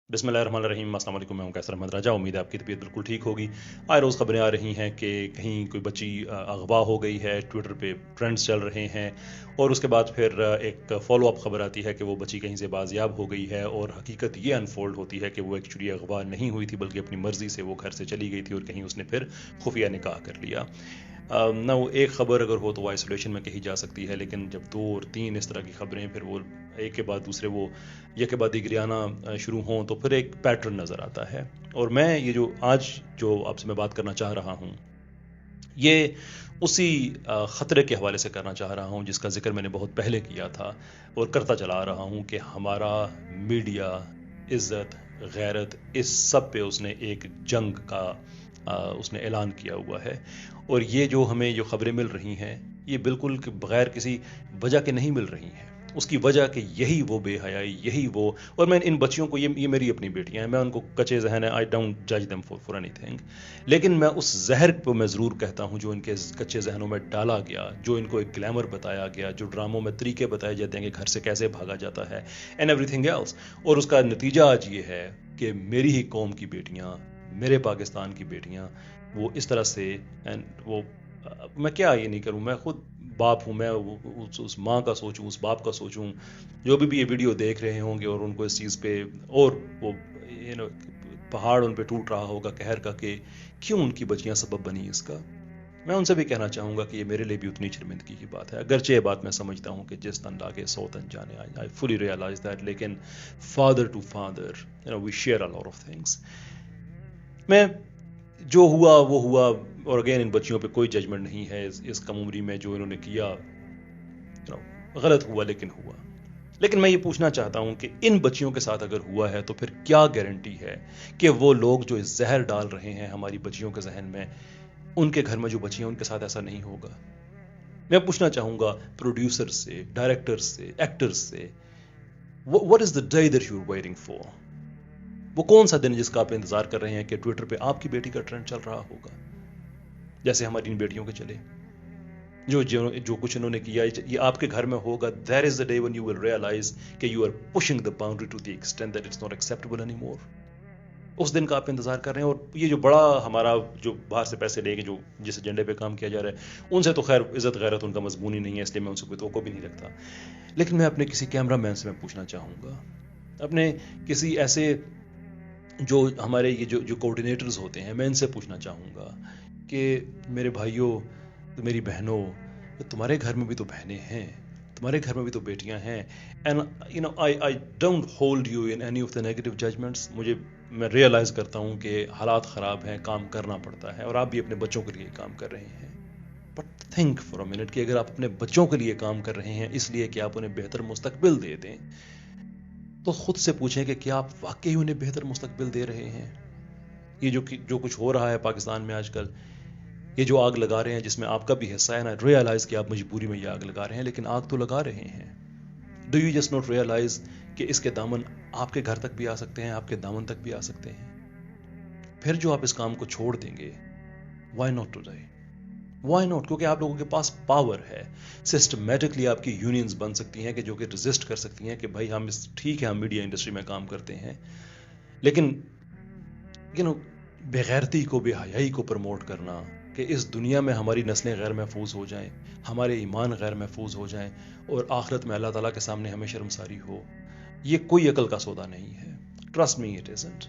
बिस्मिल्लाहिर्रहमानिर्रहीम। अस्सलाम वालेकुम। मैं हूं कैसर अहमद राजा। उम्मीद है आपकी तबीयत बिल्कुल ठीक होगी। आए रोज़ खबरें आ रही हैं कि कहीं कोई बच्ची अगवा हो गई है, ट्विटर पे ट्रेंड्स चल रहे हैं, और उसके बाद फिर एक फॉलो अप खबर आती है कि वो बच्ची कहीं से बाजियाब हो गई है, और हकीकत ये अनफोल्ड होती है कि वो एक्चुअली अगवा नहीं हुई थी, बल्कि अपनी मर्ज़ी से वो घर से चली गई थी और कहीं उसने फिर खुफिया निकाह कर लिया। ना वो एक ख़बर अगर हो तो वो आइसोलेशन में कही जा सकती है, लेकिन जब दो और तीन इस तरह की ख़बरें फिर वो एक के बाद दूसरे वो एक के बाद एक गिरियाना शुरू हों तो फिर एक पैटर्न नज़र आता है। और मैं ये जो आज जो आपसे मैं बात करना चाह रहा हूँ, ये उसी ख़तरे के हवाले से करना चाह रहा हूँ जिसका जिक्र मैंने बहुत पहले किया था और करता चला आ रहा हूँ कि हमारा मीडिया, इज़्ज़त, गैरत, इस सब पे उसने एक जंग का उसने ऐलान किया हुआ है। और ये जो हमें जो ख़बरें मिल रही हैं, ये बिल्कुल बग़ैर किसी वजह के नहीं मिल रही हैं। उसकी वजह कि यही वो बेहयाई, यही वो। और मैं इन बच्चियों को, ये मेरी अपनी बेटियां हैं, मैं उनको कच्चे ज़हन है, आई डोंट जज देम फॉर एनीथिंग, लेकिन मैं उस जहर को मैं ज़रूर कहता हूँ जो इनके कच्चे जहनों में डाला गया, जो इनको एक ग्लैमर बताया गया, जो ड्रामों में तरीके बताए जाते हैं कि घर से कैसे भागा जाता है, एंड एवरीथिंग एल्स। और उसका नतीजा आज ये है कि मेरी ही कौम की बेटियां, मेरे पाकिस्तान की बेटियां, वो इस तरह से, एंड वो मैं क्या ये नहीं करूं, मैं खुद बाप हूं, मैं उस माँ का सोचूं, उस बाप का सोचूं, जो भी ये वीडियो देख रहे होंगे और उनको इस चीज़ पे, और वो पहाड़ उन पे टूट रहा होगा कहर का कि क्यों उनकी बच्चियां सबब बनी इसका। मैं उनसे भी कहना चाहूंगा कि ये मेरे लिए भी उतनी शर्मिंदगी की बात है, अगरचे ये बात मैं समझता हूँ कि जिस तन लागे सौ तन जाने, आई फुली रियलाइज दैट, लेकिन father to father we share a lot of things. मैं जो हुआ वो हुआ, और अगेन इन बच्चियों पे कोई जजमेंट नहीं है। इस कम उम्री में जो इन्होंने किया गलत हुआ, लेकिन हुआ। लेकिन मैं ये पूछना चाहता हूं कि इन बच्चियों के साथ अगर हुआ है तो फिर क्या गारंटी है कि वो लोग जो इस जहर डाल रहे हैं हमारी बच्चियों के जहन में, उनके घर में जो बच्चियां उनके साथ ऐसा नहीं होगा। मैं पूछना चाहूंगा प्रोड्यूसर से, डायरेक्टर से, एक्टर्स से, what is the day that you are waiting for? वो कौन सा दिन जिसका आप इंतजार कर रहे हैं कि ट्विटर पे आपकी बेटी का ट्रेंड चल रहा होगा जैसे हमारी इन बेटियों के चले? जो कुछ इन्होंने किया ये आपके घर में होगा। That is the day when you will realize कि you are pushing the boundary to the extent that it's not acceptable any more. उस दिन का आप इंतजार कर रहे हैं। और ये जो बड़ा हमारा जो बाहर से पैसे लेके जो जिस एजेंडे पे काम किया जा रहा है, उनसे तो खैर इज्जत गैरत उनका मजबून ही नहीं है, इसलिए मैं उनसे कोई तवक्को भी नहीं रखता। लेकिन मैं अपने किसी कैमरा मैन से मैं पूछना चाहूंगा, अपने किसी ऐसे जो हमारे ये जो कोऑर्डिनेटर्स होते हैं, मैं इनसे पूछना चाहूँगा कि मेरे भाइयों, मेरी बहनों, तुम्हारे घर में भी तो बहनें हैं, तुम्हारे घर में भी तो बेटियां हैं। And I don't hold you in any of the negative judgements. मैं रियलाइज़ करता हूँ कि हालात ख़राब हैं, काम करना पड़ता है, और आप भी अपने बच्चों के लिए काम कर रहे हैं। But think for a minute कि अगर आप अपने बच्चों के लिए काम कर रहे हैं इसलिए कि आप उन्हें बेहतर मुस्तकबिल दे दें, तो खुद से पूछें कि क्या आप वाकई उन्हें बेहतर मुस्तकबिल दे रहे हैं? ये जो कुछ हो रहा है पाकिस्तान में आजकल, ये जो आग लगा रहे हैं जिसमें आपका भी हिस्सा है ना, रियलाइज कि आप मजबूरी में ये आग लगा रहे हैं, लेकिन आग तो लगा रहे हैं। Do you just not realise कि इसके दामन आपके घर तक भी आ सकते हैं, आपके दामन तक भी आ सकते हैं? फिर जो आप इस काम को छोड़ देंगे, why not today? Why not? क्योंकि आप लोगों के पास पावर है। सिस्टमेटिकली आपकी यूनियंस बन सकती हैं कि जो कि रेजिस्ट कर सकती हैं कि भाई हम ठीक है, हम मीडिया इंडस्ट्री में काम करते हैं, लेकिन बेगैरती को, बेहयाई को प्रमोट करना कि इस दुनिया में हमारी नस्लें गैर महफूज हो जाएं, हमारे ईमान गैर महफूज हो जाएं, और आखिरत में अल्लाह ताला के सामने हमें शर्मसारी हो, ये कोई अकल का सौदा नहीं है। Trust me, it isn't.